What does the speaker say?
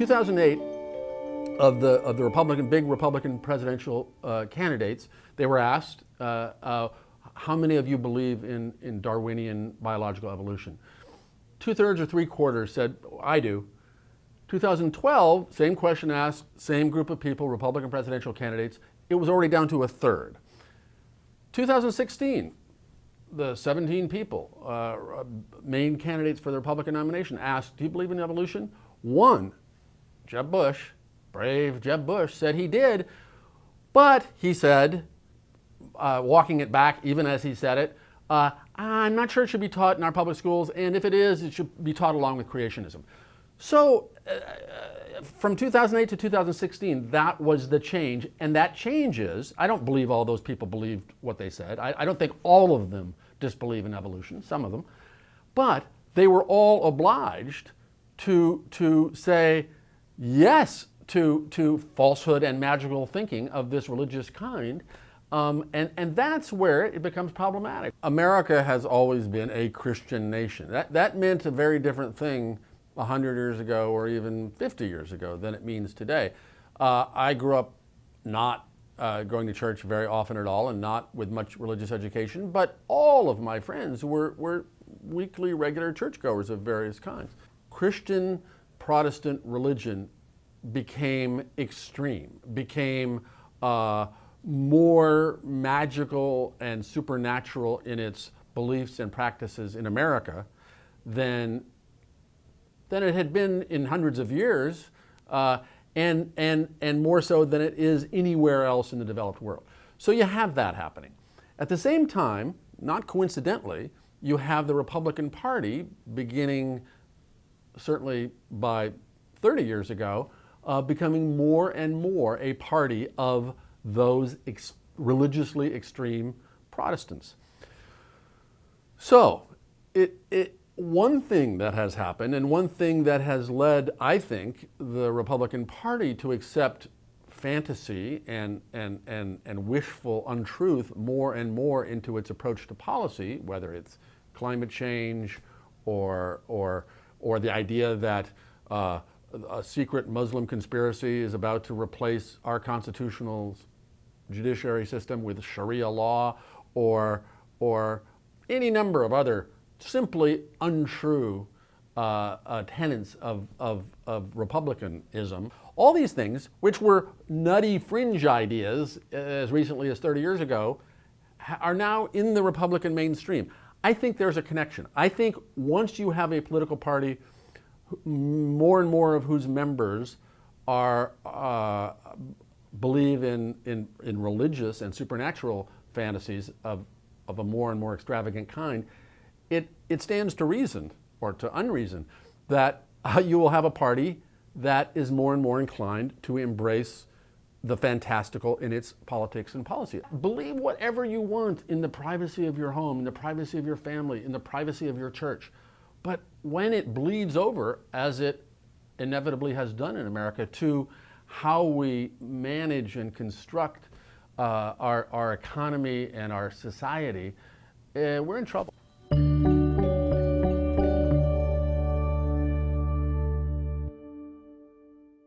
2008, of the big Republican presidential candidates, they were asked, how many of you believe in Darwinian biological evolution? 2/3 or 3/4 said, I do. 2012, same question asked, same group of people, Republican presidential candidates, it was already down to 1/3. 2016, the 17 people, main candidates for the Republican nomination, asked, do you believe in evolution? One, Jeb Bush, brave Jeb Bush, said he did, but he said, walking it back even as he said it, I'm not sure it should be taught in our public schools, and if it is, it should be taught along with creationism. So from 2008 to 2016, that was the change, and that change is, I don't believe all those people believed what they said. I don't think all of them disbelieve in evolution, some of them, but they were all obliged to say yes to falsehood and magical thinking of this religious kind. And that's where it becomes problematic. America has always been a Christian nation. That meant a very different thing 100 years ago or even 50 years ago than it means today. I grew up not going to church very often at all and not with much religious education, but all of my friends were weekly regular churchgoers of various kinds. Christian Protestant religion became extreme, became more magical and supernatural in its beliefs and practices in America than it had been in hundreds of years, and more so than it is anywhere else in the developed world. So you have that happening. At the same time, not coincidentally, you have the Republican Party beginning, certainly by 30 years ago, becoming more and more a party of those religiously extreme Protestants. So, one thing that has happened, and one thing that has led, I think, the Republican Party to accept fantasy and wishful untruth more and more into its approach to policy, whether it's climate change or the idea that a secret Muslim conspiracy is about to replace our constitutional judiciary system with Sharia law, or any number of other simply untrue tenets of republicanism. All these things, which were nutty fringe ideas as recently as 30 years ago, are now in the Republican mainstream. I think there's a connection. I think once you have a political party, more and more of whose members believe in religious and supernatural fantasies of a more and more extravagant kind, it stands to reason, or to unreason, that you will have a party that is more and more inclined to embrace the fantastical in its politics and policy. Believe whatever you want in the privacy of your home, in the privacy of your family, in the privacy of your church. But when it bleeds over, as it inevitably has done in America, to how we manage and construct our economy and our society, we're in trouble.